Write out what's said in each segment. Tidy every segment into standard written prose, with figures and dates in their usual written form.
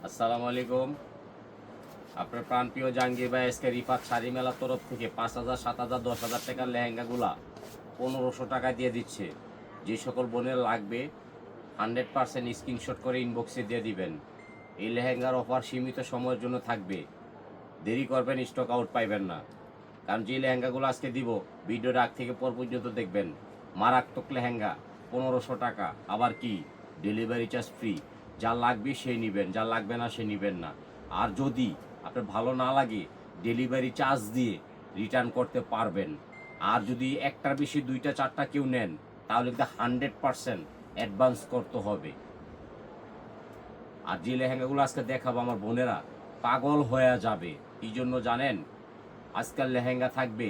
আসসালামু আলাইকুম। আপনার প্রাণপ্রিয় জাহাঙ্গীর ভাই আজকে রিফাত শাড়ি মেলার তরফ থেকে 5,000, 7,000, 10,000 টাকার লেহেঙ্গাগুলা 1500 টাকায় দিয়ে দিচ্ছে। যে সকল বোনের লাগবে 100% স্ক্রিনশট করে ইনবক্সে দিয়ে দিবেন। এই লেহেঙ্গার অফার সীমিত সময়ের জন্য থাকবে। দেরি করবেন, স্টক আউট পাইবেন না। কারণ যে লেহেঙ্গাগুলো আজকে দিব, ভিডিওর আগ থেকে পর পর্যন্ত দেখবেন। মারাত্মক লেহেঙ্গা 1500 টাকা। আবার কি ডেলিভারি চার্জ ফ্রি। যা লাগবে সেই নেবেন, যা লাগবে না সে নেবেন না। আর যদি আপনার ভালো না লাগে ডেলিভারি চার্জ দিয়ে রিটার্ন করতে পারবেন। আর যদি একটার বেশি 2টা 4টা কেউ নেন তাহলে কিন্তু 100% অ্যাডভান্স করতে হবে। আর যে লেহেঙ্গাগুলো আজকে দেখাবো আমার বোনেরা পাগল হয়ে যাবে। কি জন্য জানেন? আজকাল লেহেঙ্গা থাকবে,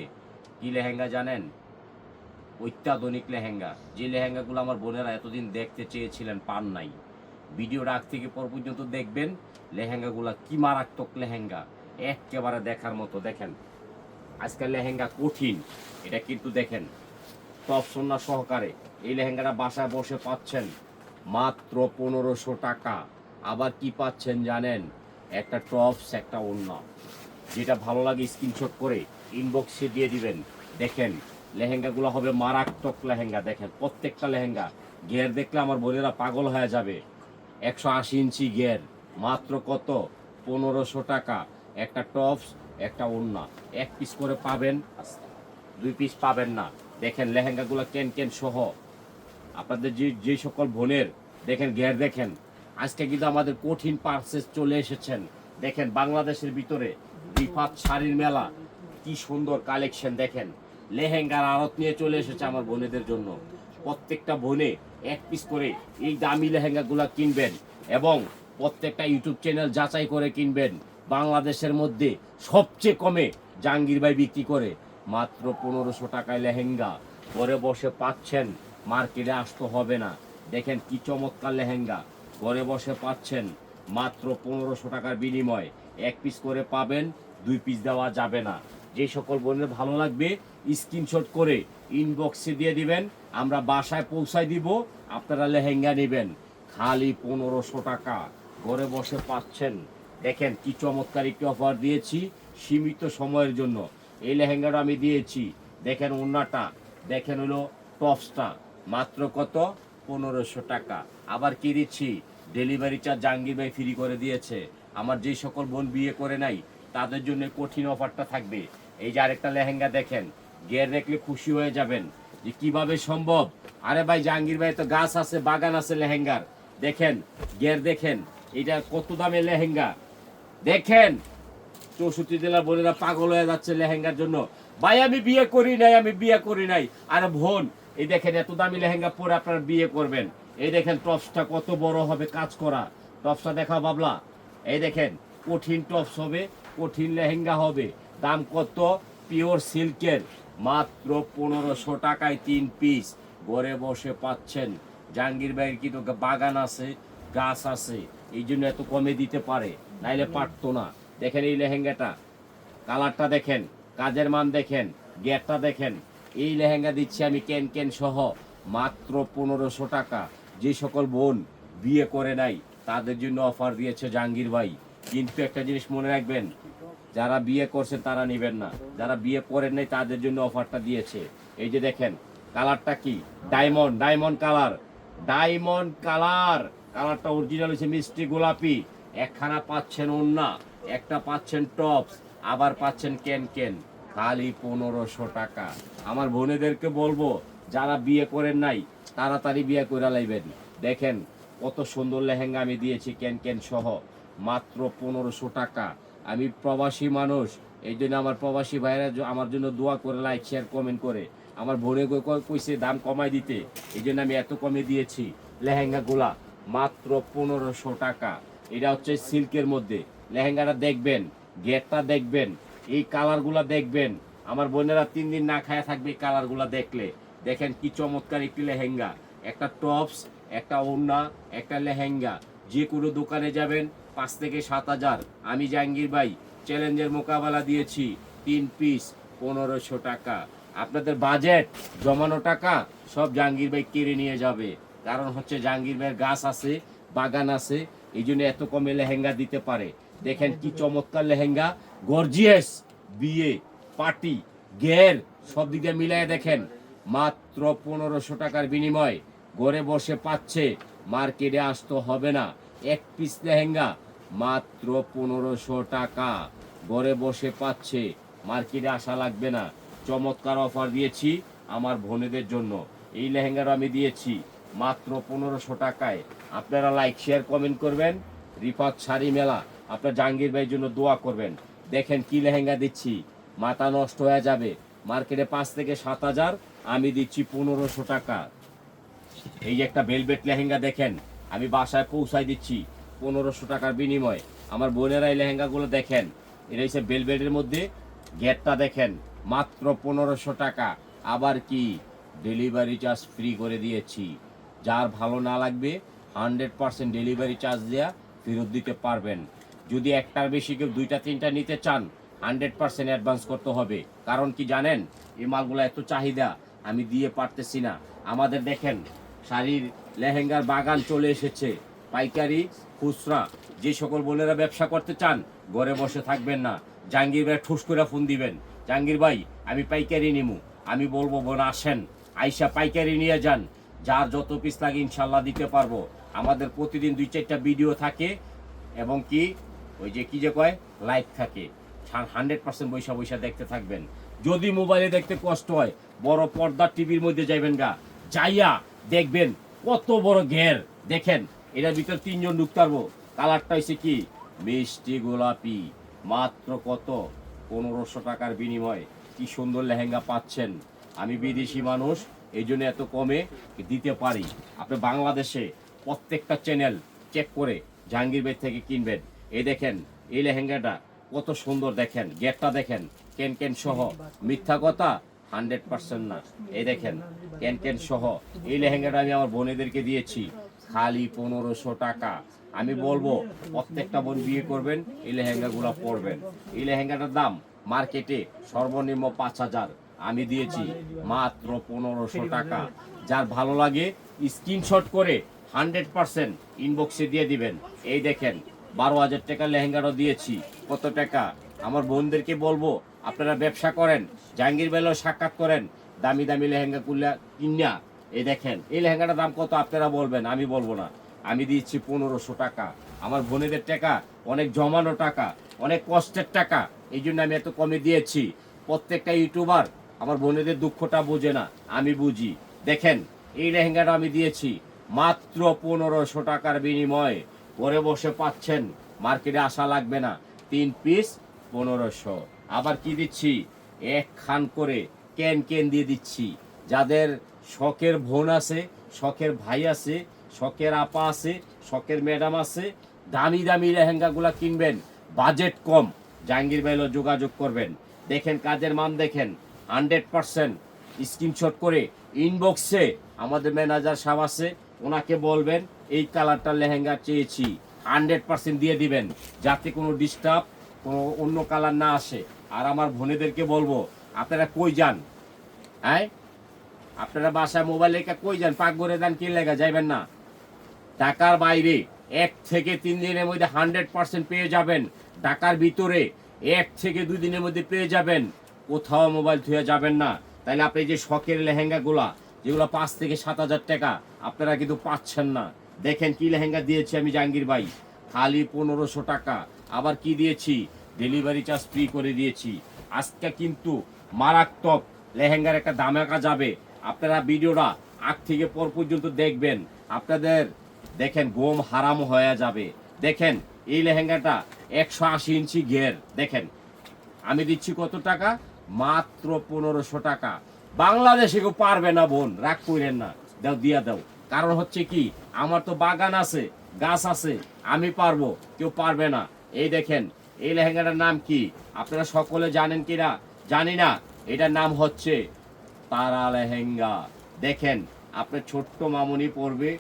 কি লেহেঙ্গা জানেন? অত্যাধুনিক লেহেঙ্গা। যে লেহেঙ্গাগুলো আমার বোনেরা এতদিন দেখতে চেয়েছিলেন, পান নাই। ভিডিওর আগ থেকে পর পর্যন্ত দেখবেন। লেহেঙ্গাগুলো কি মারাত্মক লেহেঙ্গা, একেবারে দেখার মতো। দেখেন আজকাল লেহেঙ্গা কঠিন, এটা কিন্তু দেখেন টপ সন্না সহকারে এই লেহেঙ্গাটা বাসায় বসে পাচ্ছেন মাত্র 1500 টাকা। আবার কি পাচ্ছেন জানেন? একটা টপস, একটা ওড়না। যেটা ভালো লাগে স্ক্রিনশট করে ইনবক্সে দিয়ে দিবেন। দেখেন লেহেঙ্গাগুলো হবে মারাত্মক লেহেঙ্গা। দেখেন প্রত্যেকটা লেহেঙ্গা গের দেখলে আমার বোনেরা পাগল হয়ে যাবে। 180 ইঞ্চি গের, মাত্র কত? 1500 টাকা। একটা টপস, একটা ওড়না, এক পিস করে পাবেন, 2 পিস পাবেন না। দেখেন লেহেঙ্গাগুলো কেন কেন সহ আপনাদের যে যে সকল বোনের দেখেন গের দেখেন। আজকে কিন্তু আমাদের কঠিন পার্সেস চলে এসেছেন। দেখেন বাংলাদেশের ভিতরে রিফাত শাড়ির মেলা, কি সুন্দর কালেকশন। দেখেন লেহেঙ্গার আড়ত নিয়ে চলে এসেছে আমার বোনেদের জন্য। প্রত্যেকটা বোনে এক পিস করে এই দামি লেহেঙ্গাগুলা কিনবেন এবং প্রত্যেকটা ইউটিউব চ্যানেল যাচাই করে কিনবেন। বাংলাদেশের মধ্যে সবচেয়ে কমে জাহাঙ্গীর ভাই বিক্রি করে মাত্র 1500 টাকায় লেহেঙ্গা ঘরে বসে পাচ্ছেন। মার্কেটে আসতে হবে না। দেখেন কি চমৎকার লেহেঙ্গা ঘরে বসে পাচ্ছেন মাত্র 1500 টাকার বিনিময়। এক পিস করে পাবেন, 2 পিস দেওয়া যাবে না। যে সকল বোনের ভালো লাগবে স্ক্রিনশট করে ইনবক্সে দিয়ে দিবেন, আমরা বাসায় পৌঁছায় দিব। আপনারা লেহেঙ্গা নেবেন খালি 1500 টাকা, ঘরে বসে পাচ্ছেন। দেখেন কি চমৎকার একটি অফার দিয়েছি সীমিত সময়ের জন্য। এই লেহেঙ্গাটা আমি দিয়েছি। দেখেন ওড়নাটা, দেখেন হলো টপসটা, মাত্র কত? 1500 টাকা। আবার কি দিচ্ছি? ডেলিভারি চার্জ জাহাঙ্গীর ভাই ফ্রি করে দিয়েছে। আমার যে সকল বোন বিয়ে করে নাই তাদের জন্য কঠিন অফারটা থাকবে। এই যে আরেকটা লেহেঙ্গা দেখেন, গের দেখলে খুশি হয়ে যাবেন যে কিভাবে সম্ভব। আরে ভাই জাহাঙ্গীর ভাই তো গাছ আছে, বাগান আছে লেহেঙ্গার। দেখেন গের দেখেন, এটা কত দামের লেহেঙ্গা। দেখেন 64 জেলার বোনেরা পাগল হয়ে যাচ্ছে লেহেঙ্গার জন্য। ভাই আমি বিয়ে করি নাই, আমি বিয়ে করি নাই। আরে বোন এই দেখেন এত দামি লেহেঙ্গা পরে আপনারা বিয়ে করবেন। এই দেখেন টপসটা কত বড় হবে, কাজ করা। টপসটা দেখাও বাবলা। এই দেখেন কঠিন টপস হবে, কঠিন লেহেঙ্গা হবে। দাম কত? পিওর সিল্কের, মাত্র 1500 টাকায় 3 পিস ঘরে বসে পাচ্ছেন। জাহাঙ্গীর ভাইয়ের কিন্তু বাগান আছে, গাছ আছে, এই জন্য এত কমে দিতে পারে, নাইলে পারতো না। দেখেন এই লেহেঙ্গাটা, কালারটা দেখেন, কাজের মান দেখেন, গেটটা দেখেন। এই লেহেঙ্গা দিচ্ছি আমি কেন কেন সহ মাত্র 1500 টাকা। যে সকল বোন বিয়ে করে নাই তাদের জন্য অফার দিয়েছে জাহাঙ্গীর ভাই। কিন্তু একটা জিনিস মনে রাখবেন, যারা বিয়ে করছে তারা নেবেন না, যারা বিয়ে করেন নাই তাদের জন্য অফারটা দিয়েছে। এই যে দেখেন কালারটা কি, diamond, diamond colour, diamond colour. কালারটা অরিজিনাল হচ্ছে মিষ্টি গোলাপি। একখানা পাচ্ছেন ওড়না, একটা পাচ্ছেন টপস, আবার পাচ্ছেন কেন কেন, খালি 1500 টাকা। আমার বোনেদেরকে বলবো যারা বিয়ে করেন নাই তাড়াতাড়ি বিয়ে করে লাইবেন। দেখেন কত সুন্দর লেহেঙ্গা আমি দিয়েছি কেন কেন সহ মাত্র 1500 টাকা। আমি প্রবাসী মানুষ, এই জন্য আমার প্রবাসী ভাইরা আমার জন্য দোয়া করে, লাইক শেয়ার কমেন্ট করে। আমার বোনে কইছে দাম কমাই দিতে, এই জন্য আমি এত কমে দিয়েছি লেহেঙ্গাগুলা মাত্র 1500 টাকা। এটা হচ্ছে সিল্কের মধ্যে। লেহেঙ্গাটা দেখবেন, গেটটা দেখবেন, এই কালারগুলা দেখবেন। আমার বোনেরা 3 দিন না খায়া থাকবে এই কালারগুলা দেখলে। দেখেন কি চমৎকার একটি লেহেঙ্গা, একটা টপস, একটা ওড়না, একটা লেহেঙ্গা। যে কোনো দোকানে যাবেন 5 থেকে 7,000। আমি জাহাঙ্গীর ভাই চ্যালেঞ্জের মোকাবেলা দিয়েছি 3 পিস 1500 টাকা। আপনাদের বাজেট জমানো টাকা সব জাহাঙ্গীর ভাই কেড়ে নিয়ে যাবে। কারণ হচ্ছে জাহাঙ্গীর ভাইয়ের গাছ আছে, বাগান আছে, এই জন্য এত কমে লেহেঙ্গা দিতে পারে। দেখেন কি চমৎকার লেহেঙ্গা, গর্জিয়াস, বিয়ে, পার্টি, গের সব দিকে মিলায় দেখেন মাত্র 1500 টাকার বিনিময় ঘরে বসে পাচ্ছে। মার্কেটে আসতে হবে না। এক পিস লেহেঙ্গা মাত্র 1500 টাকা ঘরে বসে পাচ্ছে, মার্কেটে আসা লাগবে না। চমৎকার অফার দিয়েছি আমার বোনেদের জন্য। এই লেহেঙ্গাটা আমি দিয়েছি মাত্র 1500 টাকায়। আপনারা লাইক শেয়ার কমেন্ট করবেন। রিফাত শাড়ি মেলা, আপনার জাহাঙ্গীর ভাইয়ের জন্য দোয়া করবেন। দেখেন কি লেহেঙ্গা দিচ্ছি, মাথা নষ্ট হয়ে যাবে। মার্কেটে 5 থেকে 7,000, আমি দিচ্ছি 1500 টাকা। এই যে একটা ভেলভেট লেহেঙ্গা দেখেন, আমি বাসায় পৌঁছাই দিচ্ছি 1500 টাকার বিনিময়। আমার বোনেরা এই লেহেঙ্গাগুলো দেখেন, এটা হচ্ছে ভেলভেটের মধ্যে, গেটটা দেখেন মাত্র 1500 টাকা। আবার কি ডেলিভারি চার্জ ফ্রি করে দিয়েছি। যার ভালো না লাগবে 100% ডেলিভারি চার্জ দেওয়া ফেরত দিতে পারবেন। যদি একটার বেশি কেউ 2টা 3টা নিতে চান 100% অ্যাডভান্স করতে হবে। কারণ কি জানেন, এই মালগুলো এত চাহিদা, আমি দিয়ে পারতেছি না। আমাদের দেখেন শাড়ির লেহেঙ্গার বাগান চলে এসেছে। পাইকারি, খুচরা, যে সকল বোনেরা ব্যবসা করতে চান ঘরে বসে থাকবেন না। জাহাঙ্গীর ভাই ঠুস করে ফোন দিবেন, জাহাঙ্গীর ভাই আমি পাইকারি নিমু। আমি বলবো বোন আসেন, আইসা পাইকারি নিয়ে যান। যার যত পিস লাগে ইনশাল্লাহ দিতে পারবো। আমাদের প্রতিদিন 2-4টা ভিডিও থাকে এবং কি ওই যে কি যে কয় লাইভ থাকে। 100% বৈশা বৈশা দেখতে থাকবেন। যদি মোবাইলে দেখতে কষ্ট হয় বড় পর্দার টিভির মধ্যে যাইবেন গা, যাইয়া দেখবেন কত বড় ঘের। দেখেন এটার ভিতর 3জন ঢুকতে পারবো। কালারটা হয়েছে কি মিষ্টি গোলাপি, মাত্র কত 1500 টাকার বিনিময়ে কি সুন্দর লেহেঙ্গা পাচ্ছেন। আমি বিদেশি মানুষ, এই জন্য এত কমে দিতে পারি। আপনি বাংলাদেশে প্রত্যেকটা চ্যানেল চেক করে জাহাঙ্গীর ভাই থেকে কিনবেন। এই দেখেন এই লেহেঙ্গাটা কত সুন্দর, দেখেন গেটটা দেখেন, কেন কেন সহ, মিথ্যা কথা 100% না। এই দেখেন কেন কেন সহ এই লেহেঙ্গাটা আমি আমার বোনেদেরকে দিয়েছি খালি 1500 টাকা। আমি বলবো প্রত্যেকটা বোন বিয়ে করবেন এই লেহেঙ্গাগুলো পরবেন। এই লেহেঙ্গাটার দাম মার্কেটে সর্বনিম্ন 5000, আমি দিয়েছি মাত্র 1500 টাকা। যার ভালো লাগে স্ক্রিনশট করে 100% ইনবক্সে দিয়ে দিবেন। এই দেখেন 12,000 টাকার লেহেঙ্গাটা দিয়েছি। কত টাকা? আমার বোনদেরকে বলবো আপনারা ব্যবসা করেন, জাহাঙ্গীর ভাইয়ের সাক্ষাৎ করেন, দামি দামি লেহেঙ্গা কিনা। এই দেখেন এই লেহেঙ্গাটার দাম কত আপনারা বলবেন, আমি বলবো না। আমি দিচ্ছি 1500 টাকা। আমার বোনেদের টাকা, অনেক জমানো টাকা, অনেক কষ্টের টাকা, এই জন্য আমি এত কমে দিয়েছি। প্রত্যেকটা ইউটিউবার আমার বোনেদের দুঃখটা বোঝে না, আমি বুঝি। দেখেন এই লেহেঙ্গাটা আমি দিয়েছি মাত্র 1500 টাকার বিনিময়ে। ঘরে বসে পাচ্ছেন, মার্কেটে আসা লাগবে না। 3 পিস 1500। আবার কি দিচ্ছি, এক খান করে কেন কেন দিয়ে দিচ্ছি। যাদের শখের বোন আছে, শখের ভাই আছে, শখের আপা আছে, শখের ম্যাডাম আছে, দামি দামি লেহেঙ্গাগুলা কিনবেন, বাজেট কম, জাহাঙ্গীর ভাইয়ের যোগাযোগ করবেন। দেখেন কাজের মান দেখেন, 100% স্ক্রিনশট করে ইনবক্সে আমাদের ম্যানেজার সাহেব আছে, ওনাকে বলবেন এই কালারটার লেহেঙ্গা চেয়েছি, 100% দিয়ে দিবেন, যাতে কোনো ডিস্টার্ব, কোনো অন্য কালার না আসে। আর আমার বোনেদেরকে বলবো আপনারা কই যান, হ্যাঁ আপনারা বাসায় মোবাইল রেখে কই যান, পাকঘরে যান, কি লেখা যাইবেন না। ঢাকার বাইরে 1 থেকে 3 দিনের মধ্যে 100% পেয়ে যাবেন। ঢাকার ভিতরে 1 থেকে 2 দিনের মধ্যে পেয়ে যাবেন। কোথাও মোবাইল থুয়ে যাবেন না। তাইলে আপনি যে শখের লেহেঙ্গাগুলা যেগুলো 5 থেকে 7,000 টাকা, আপনারা কিন্তু পাচ্ছেন না। দেখেন কি লেহেঙ্গা দিয়েছি আমি জাহাঙ্গীর ভাই, খালি 1500 টাকা। আবার কি দিয়েছি, ডেলিভারি চার্জ ফ্রি করে দিয়েছি। আজকে কিন্তু মারাত্মক লেহেঙ্গার একটা ধামাকা যাবে। আপনারা ভিডিওটা আগ থেকে পর পর্যন্ত দেখবেন, আপনাদের দেখেন ঘুম হারাম হয়ে যাবে। দেখেন এই লেহেঙ্গাটা 180 ইঞ্চি ঘের, দেখেন আমি দিচ্ছি কত টাকা, মাত্র 1500 টাকা। বাংলাদেশে কেউ পারবে না বোন, রাগ করেন না, দাও দিয়া দাও। কারণ হচ্ছে কি, আমার তো বাগান আছে, গাছ আছে, আমি পারবো, কেউ পারবে না। এই দেখেন এই লেহেঙ্গাটার নাম কি আপনারা সকলে জানেন কিনা জানি না। এটার নাম হচ্ছে তারা লেহেঙ্গা। দেখেন আপনার ছোট্ট মামুনি পরবে,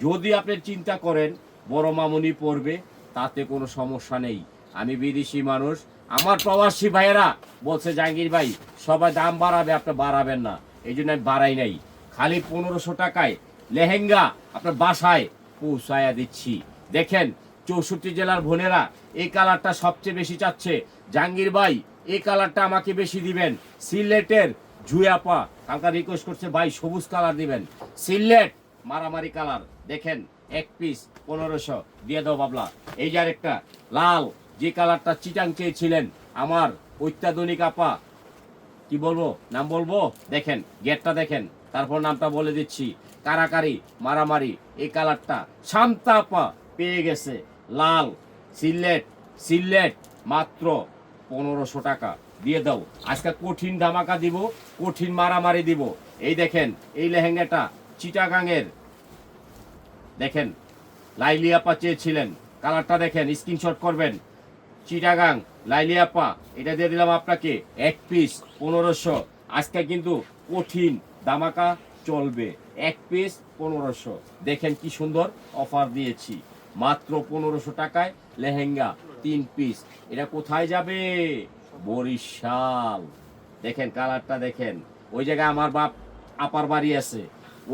যদি আপনি চিন্তা করেন বড় মামুনি পরবে, তাতে কোনো সমস্যা নেই। আমি বিদেশি মানুষ, আমার প্রবাসী ভাইয়েরা বলছে জাহাঙ্গীর ভাই সবাই দাম বাড়াবে, আপনি বাড়াবেন না, এই জন্য আমি বাড়াই নাই। খালি 1500 টাকায় লেহেঙ্গা আপনার বাসায় পৌঁছায়া দিচ্ছি। দেখেন 64 জেলার বোনেরা এই কালারটা সবচেয়ে বেশি চাচ্ছে। জাহাঙ্গীর ভাই এই কালারটা আমাকে বেশি দিবেন। সিলেটের জুয়াপা কালকা রিকোয়েস্ট করছে ভাই সবুজ কালার দিবেন। সিলেট মারামারি কালার দেখেন, এক পিস 1500 দিয়ে দাও বাবলা। এই যে আরেকটা লাল, যে কালারটা চিটাং চেয়েছিলেন আমার অত্যাধুনিক আপা, কি বলবো নাম বলবো, দেখেন গেটটা দেখেন, তারপর নামটা বলে দিচ্ছি। কারাকারি মারামারি এই কালারটা শান্তা আপা পেয়ে গেছে। লাল সিলেট, সিলেট মাত্র 1500 টাকা দিয়ে দাও। আজকে কঠিন ধামাকা দিব, কঠিন মারামারি দিব। এই দেখেন এই লেহেঙ্গাটা চিটাগাংয়ের, দেখেন লাইলি আপা চেয়েছিলেন, কালারটা দেখেন, স্ক্রিনশট করবেন। চিটাগাং লাইলি আপা, এটা দিয়ে দিলাম আপনাকে এক পিস 1500। আজকে কিন্তু কঠিন ধামাকা চলবে, এক পিস 1500। দেখেন কি সুন্দর অফার দিয়েছি, মাত্র 1500 টাকায় লেহেঙ্গা 3 পিস। এটা কোথায় যাবে? বরিশাল। দেখেন কালারটা দেখেন, ওই জায়গায় আমার বাপ আপার বাড়ি আছে,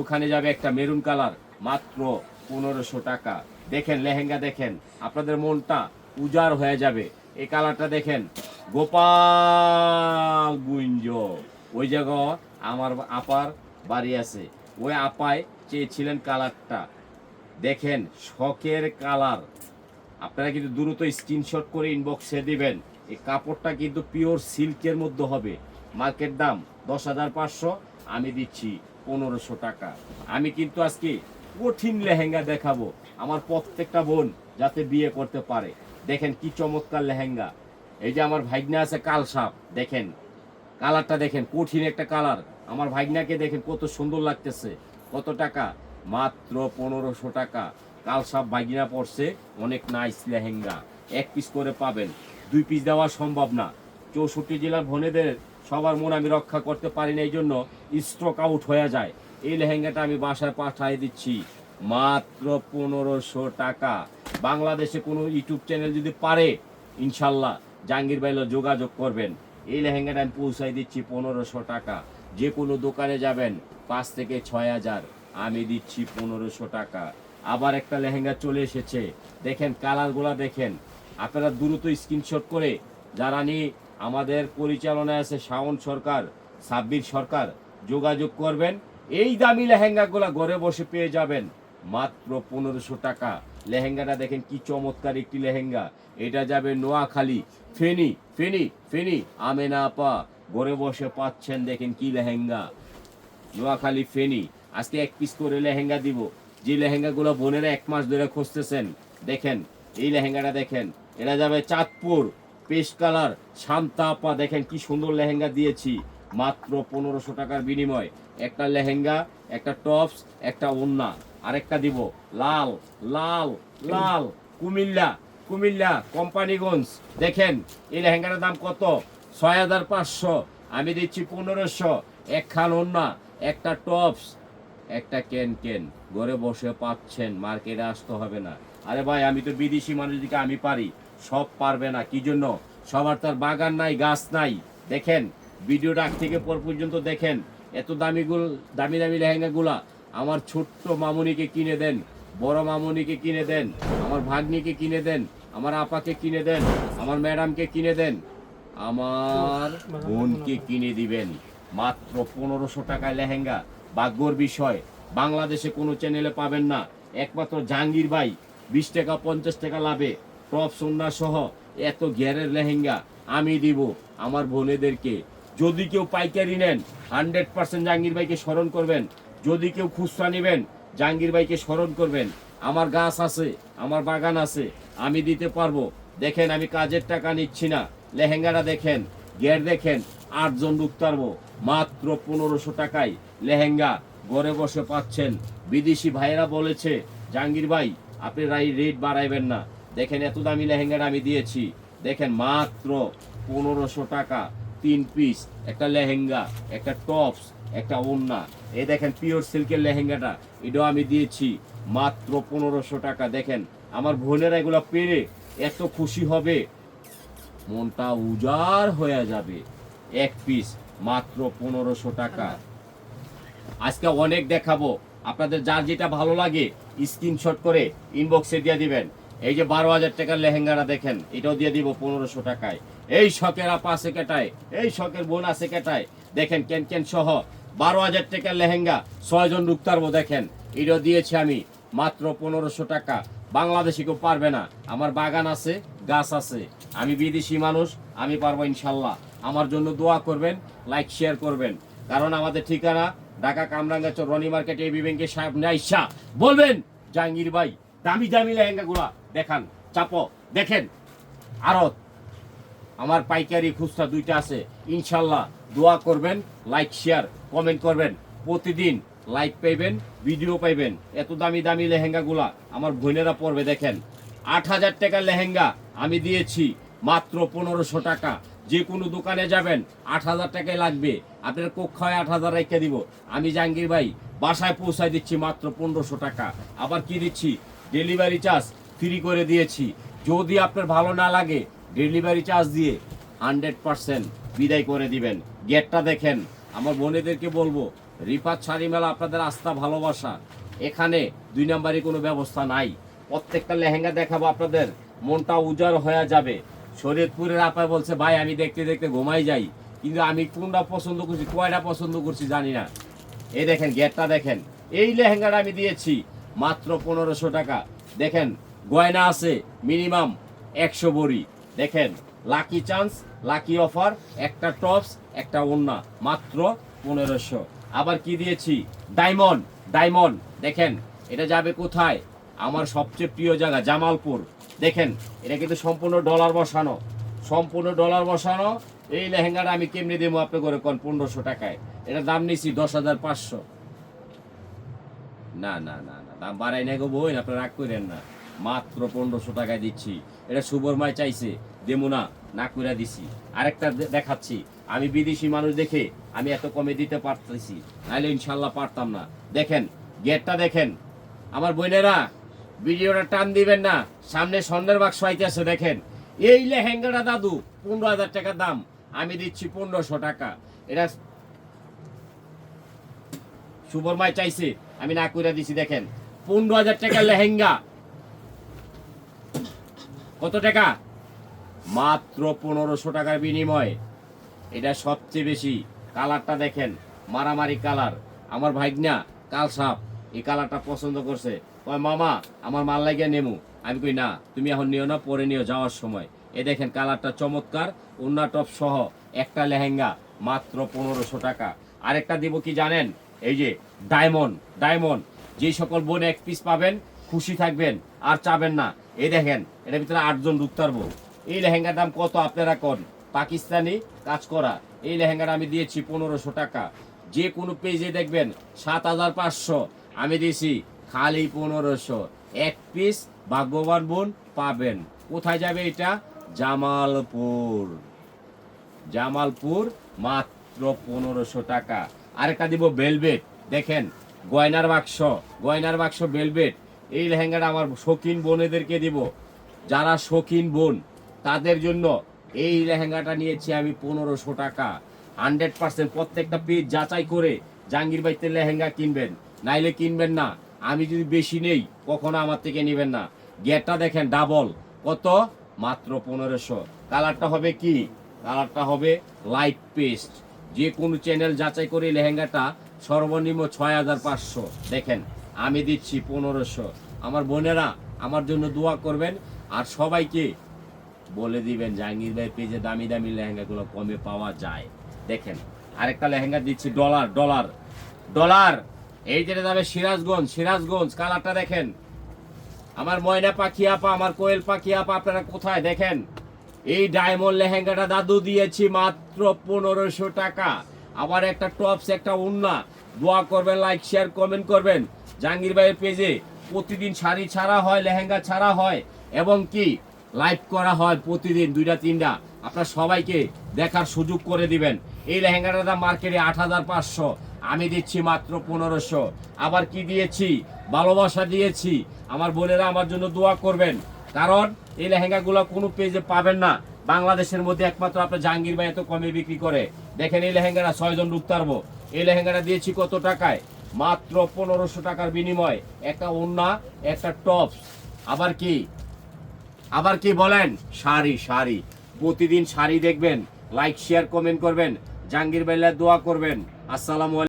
ওখানে যাবে একটা মেরুন কালার, মাত্র 1500 টাকা। দেখেন লেহেঙ্গা দেখেন, আপনাদের মনটা উজাড় হয়ে যাবে। এই কালারটা দেখেন, গোপালগঞ্জ, ওই জায়গা আমার আপার বাড়ি আছে, ওই আপায় চেয়েছিলেন কালারটা। দেখেন শখের কালার, আপনারা কিন্তু দ্রুত স্ক্রিনশট করে ইনবক্সে দিবেন। এই কাপড়টা কিন্তু পিওর সিল্কের মধ্যে হবে। মার্কেট দাম 10,500, আমি দিচ্ছি 1500 টাকা। আমি কিন্তু আজকে কঠিন লেহেঙ্গা দেখাবো আমার প্রত্যেকটা বোন যাতে বিয়ে করতে পারে। দেখেন কি চমৎকার লেহেঙ্গা। এই যে আমার ভাগ্না আছে কালসাপ, দেখেন কালারটা দেখেন, কঠিন একটা কালার। আমার ভাগ্নাকে দেখেন কত সুন্দর লাগতেছে। কত টাকা? মাত্র 1500 টাকা। কালসাপ ভাগ্না পড়ছে, অনেক নাইস লেহেঙ্গা। এক পিস করে পাবেন, 2 পিস দেওয়া সম্ভব না। 64 জেলার বোনেদের সবার মন আমি রক্ষা করতে পারি না, এই জন্য স্টক আউট হয়ে যায়। এই লেহেঙ্গাটা আমি বাসায় পাঠিয়ে দিচ্ছি মাত্র 1500 টাকা। বাংলাদেশে কোনো ইউটিউব চ্যানেল যদি পারে, ইনশাল্লাহ জাহাঙ্গীর ভাইল যোগাযোগ করবেন। এই লেহেঙ্গাটা আমি পৌঁছাই দিচ্ছি 1500 টাকা। যে কোনো দোকানে যাবেন 5 থেকে 6000, আমি দিচ্ছি 1500 টাকা। আবার একটা লেহেঙ্গা চলে এসেছে, দেখেন কালারগুলা দেখেন। আপনারা দ্রুত স্ক্রিনশট করে, যারা নিয়ে আমাদের পরিচালনায় আছে শাওন সরকার, সাব্বির সরকার, যোগাযোগ করবেন। এই দামি লেহেঙ্গাগুলা ঘরে বসে পেয়ে যাবেন মাত্র 1500 টাকা। লেহেঙ্গাটা দেখেন কি চমৎকার একটি লেহেঙ্গা। এটা যাবে নোয়াখালী, ফেনী, ফেনী, ফেনী। আমেনা আপা ঘরে বসে পাচ্ছেন, দেখেন কি লেহেঙ্গা, নোয়াখালী ফেনী। আজকে এক পিস করে লেহেঙ্গা দিব। যে লেহেঙ্গাগুলো বোনেরা 1 মাস ধরে খুঁজতেছেন, দেখেন এই লেহেঙ্গাটা দেখেন, এটা যাবে চাঁদপুর, পেস্ট কালার, শান্তা আপা, দেখেন কি সুন্দর লেহেঙ্গা দিয়েছি মাত্র 1500 টাকার বিনিময়। একটা লেহেঙ্গা, একটা টপস, একটা ওড়না, আরেকটা দিব লাল, লাল, লাল, কুমিল্লা, কুমিল্লা কোম্পানিগঞ্জ। দেখেন এই লেহেঙ্গাটার দাম কত? 6500, আমি দিচ্ছি 1500। একখান ওড়না, একটা টপস, একটা কেন কেন, ঘরে বসে পাচ্ছেন, মার্কেটে আসতে হবে না। আরে ভাই আমি তো বিদেশি মানুষ, দিকে আমি পারি, সব পারবে না। কি জন্য? সবার তার বাগান নাই, গাছ নাই। দেখেন ভিডিওটা আগ থেকে পর পর্যন্ত দেখেন। এত দামি দামি লেহেঙ্গাগুলা আমার ছোট্ট মামুনিকে কিনে দেন, বড় মামুনিকে কিনে দেন, আমার ভাগ্নিকে কিনে দেন, আমার আপাকে কিনে দেন, আমার ম্যাডামকে কিনে দেন, আমার বোনকে কিনে দিবেন। মাত্র 1500 টাকায় লেহেঙ্গা। ভাগ্যর বিষয়, বাংলাদেশে কোনো চ্যানেলে পাবেন না। একমাত্র জাহাঙ্গীর ভাই 20 টাকা 50 টাকা লাভে টপ সন্ধ্যা সহ এত ঘেরের লেহেঙ্গা আমি দিব আমার বোনেদেরকে। যদি কেউ পাইকারি নেন 100% জাহাঙ্গীর ভাইকে স্মরণ করবেন। যদি কেউ খুচরা নেবেন জাহাঙ্গীর ভাইকে স্মরণ করবেন। আমার গাছ আছে, আমার বাগান আছে, আমি দিতে পারবো। দেখেন আমি কাজের টাকা নিচ্ছি না। লেহেঙ্গাটা দেখেন, ঘের দেখেন, 8 জন ঢুকতারবো মাত্র 1500 টাকায় লেহেঙ্গা ঘরে বসে পাচ্ছেন। বিদেশি ভাইয়েরা বলেছে জাহাঙ্গীর ভাই আপনি রেট বাড়াইবেন না। দেখেন এত দামি লেহেঙ্গাটা আমি দিয়েছি, দেখেন মাত্র 1500 টাকা। 3 পিস, একটা লেহেঙ্গা, একটা টপস, একটা ওড়না। এই দেখেন পিওর সিল্কের লেহেঙ্গাটা, এটাও আমি দিয়েছি মাত্র 1500 টাকা। দেখেন আমার বোনেরা এগুলো পেরে এত খুশি হবে, মনটা উজাড় হয়ে যাবে। এক পিস মাত্র 1500 টাকা। আজকে অনেক দেখাবো, আপনাদের যার যেটা ভালো লাগে স্ক্রিনশট করে ইনবক্সে দিয়ে দিবেন। এই যে 12,000 টাকার লেহেঙ্গাটা দেখেন, এটাও দিয়ে দিব 1500 টাকায়। এই শখের আপা আছে কেটায়, এই শখের বোন আছে কেটায়, দেখেন কেন সহ 12,000 টাকার লেহেঙ্গা 6 জন ঢুকতে পারবো। দেখেন এটাও দিয়েছি আমি মাত্র 1500 টাকা। বাংলাদেশি কেউ পারবে না, আমার বাগান আছে, গাছ আছে, আমি বিদেশি মানুষ, আমি পারবো ইনশাল্লাহ। আমার জন্য দোয়া করবেন, লাইক শেয়ার করবেন। কারণ আমাদের ঠিকানা ঢাকা কামরাঙ্গাচর রনি মার্কেট এবি ব্যাংকের সাহেব নাইশা বলবেন জাহাঙ্গীর ভাই দামি দামি লেহেঙ্গাগুলা দেখান, চাপো দেখেন। আরো আমার পাইকারি খুচরা দুইটা আছে, ইনশাল্লাহ দোয়া করবেন, লাইক শেয়ার কমেন্ট করবেন। প্রতিদিন লাইক পাইবেন, ভিডিও পাইবেন। এত দামি দামি লেহেঙ্গাগুলা আমার বোনেরা পরবে। দেখেন 8,000 টাকার লেহেঙ্গা আমি দিয়েছি মাত্র 1500 টাকা। যে কোনো দোকানে যাবেন 8,000 টাকায় লাগবে, আপনার কক্ষায় 8,000 রেখে দিব। আমি জাহাঙ্গীর ভাই বাসায় পৌঁছায় দিচ্ছি মাত্র 1500 টাকা। আবার কি দিচ্ছি, ডেলিভারি চার্জ ফ্রি করে দিয়েছি। যদি আপনার ভালো না লাগে ডেলিভারি চার্জ দিয়ে 100% বিদায় করে দিবেন। গেটটা দেখেন। আমার বোনেদেরকে বলবো, রিফাত শাড়ি মেলা আপনাদের আস্থা ভালোবাসা, এখানে 2 নাম্বারি কোনো ব্যবস্থা নাই। প্রত্যেকটা লেহেঙ্গা দেখাবো, আপনাদের মনটা উজাড় হয়ে যাবে। শরীয়তপুরের আপা বলছে ভাই আমি দেখতে দেখতে ঘুমাই যাই, কিন্তু আমি কোনটা পছন্দ করছি কয়টা পছন্দ করছি জানি না। এই দেখেন গেটটা দেখেন। এই লেহেঙ্গাটা আমি দিয়েছি মাত্র 1500 টাকা। দেখেন গয়না আছে মিনিমাম 100 বড়ি। দেখেন লাকি চান্স, লাকি অফার, একটা টপস একটা ওড়না মাত্র 1500। আবার কি দিয়েছি, ডায়মন্ড। ডায়মন্ড দেখেন এটা যাবে কোথায়, আমার সবচেয়ে প্রিয় জায়গা জামালপুর। দেখেন এটা কিন্তু সম্পূর্ণ ডলার বসানো, সম্পূর্ণ ডলার বসানো। এই লেহেঙ্গাটা আমি কেমনি দেবো আপনি করে কোন 1500 টাকায়। এটার দাম নিছি 10,500। না না না না, দাম বাড়াই না গো বই, আপনার রাগ করেন না, মাত্র 1500 টাকায় দিচ্ছি। এটা শুভর মাই চাইছে দেবো না করে দিছি। আরেকটা দেখাচ্ছি, আমি বিদেশি মানুষ দেখে আমি এত কমে দিতে পারতেছি, নাহলে ইনশাল্লাহ পারতাম না। দেখেন গেটটা দেখেন। আমার বোনেরা ভিডিওটা টান দিবেন না, সামনে স্বর্ণের বাক্স আইতেছে। দেখেন এই লেহেঙ্গাটা দাদু 15,000 টাকা দাম, আমি দিচ্ছি 1500 টাকা। এটা শুভর মাই চাইছে আমি না করে দিছি। দেখেন 15,000 টাকার লেহেঙ্গা কত টাকা, মাত্র 1500 টাকার বিনিময়ে। এটা সবচেয়ে বেশি। কালারটা দেখেন মারামারি কালার। আমার ভাইগনা কাল সাপ এই কালারটা পছন্দ করছে, কয় মামা আমার মাল লাগিয়ে নেমু। আমি কই না তুমি এখন নিও না, পরে নিও যাওয়ার সময়। এ দেখেন কালারটা চমৎকার, ওন্না টপ সহ একটা লেহেঙ্গা মাত্র 1500 টাকা। আরেকটা দিব কি জানেন, এই যে ডায়মন্ড। ডায়মন্ড যে সকল বোন এক পিস পাবেন খুশি থাকবেন আর চাবেন না। এই দেখেন এটার ভিতরে 8 জন ঢুকতে পারবো। এই লেহেঙ্গার দাম কত আপনারা কোন, পাকিস্তানি কাজ করা। এই লেহেঙ্গাটা আমি দিয়েছি 1500 টাকা। যে কোনো পেজে দেখবেন 7,500, আমি দিয়েছি খালি 1500। এক পিস ভাগ্যবান বোন পাবেন। কোথায় যাবে এটা, জামালপুর। জামালপুর মাত্র 1500 টাকা। আরেকটা দিব ভেলভেট। দেখেন গয়নার বাক্স, গয়নার বাক্স ভেলভেট। এই লেহেঙ্গাটা আমার শৌখিন বোনেদেরকে দিব, যারা শৌখিন বোন তাদের জন্য এই লেহেঙ্গাটা নিয়েছি আমি 1500 টাকা। 100% প্রত্যেকটা পিস যাচাই করে জাহাঙ্গীর ভাইতে লেহেঙ্গা কিনবেন, নাইলে কিনবেন না। আমি যদি বেশি নেই কখনো আমার থেকে নেবেন না। গেটটা দেখেন ডাবল, কত, মাত্র 1500। কালারটা হবে কি, কালারটা হবে লাইট পেস্ট। যে কোনো চ্যানেল যাচাই করে লেহেঙ্গাটা সর্বনিম্ন 6,500। দেখেন আমি দিচ্ছি 1500। আমার বোনেরা আমার জন্য দোয়া করবেন আর সবাইকে বলে দিবেন জাহাঙ্গীর ভাই পেজে দামি দামি লেহেঙ্গাগুলো কমে পাওয়া যায়। দেখেন আরেকটা লেহেঙ্গা দিচ্ছি ডলার। ডলার ডলার এই যেটা যাবে সিরাজগঞ্জ। সিরাজগঞ্জ কালারটা দেখেন। আমার ময়না পাখি আপা, আমার কোয়েল পাখি আপা আপনারা কোথায়, দেখেন এই ডায়মন্ড লেহেঙ্গাটা দাদু দিয়েছি মাত্র 1500 টাকা। আবার একটা টপস একটা ওড়না। দোয়া করবেন, লাইক শেয়ার কমেন্ট করবেন। জাহাঙ্গীর ভাইয়ের পেজে প্রতিদিন শাড়ি ছাড়া হয়, লেহেঙ্গা ছাড়া হয় এবং কি লাইভ করা হয় প্রতিদিন 2টা 3টা। আপনার সবাইকে দেখার সুযোগ করে দিবেন। এই লেহেঙ্গাটার দাম মার্কেটে 8,500, আমি দিচ্ছি মাত্র 1500। আবার কি দিয়েছি, ভালোবাসা দিয়েছি। আমার বোনেরা আমার জন্য দোয়া করবেন, কারণ এই লেহেঙ্গাগুলো কোনো পেজে পাবেন না। বাংলাদেশের মধ্যে একমাত্র আপনার জাহাঙ্গীর ভাই এত কমে বিক্রি করে। দেখেন এই লেহেঙ্গাটা 6 জন ঢুকতে পারবো। এই লেহেঙ্গাটা দিয়েছি কত টাকায়, মাত্র 1500 টাকার বিনিময়। একটা ওড়না একটা টপস। আবার কি আবার কি বলেন? শাড়ি শাড়ি, প্রতিদিন শাড়ি দেখবেন, লাইক শেয়ার কমেন্ট করবেন, জাহাঙ্গীর ভাইয়ের দোয়া করবেন। আসসালামু আলাইকুম।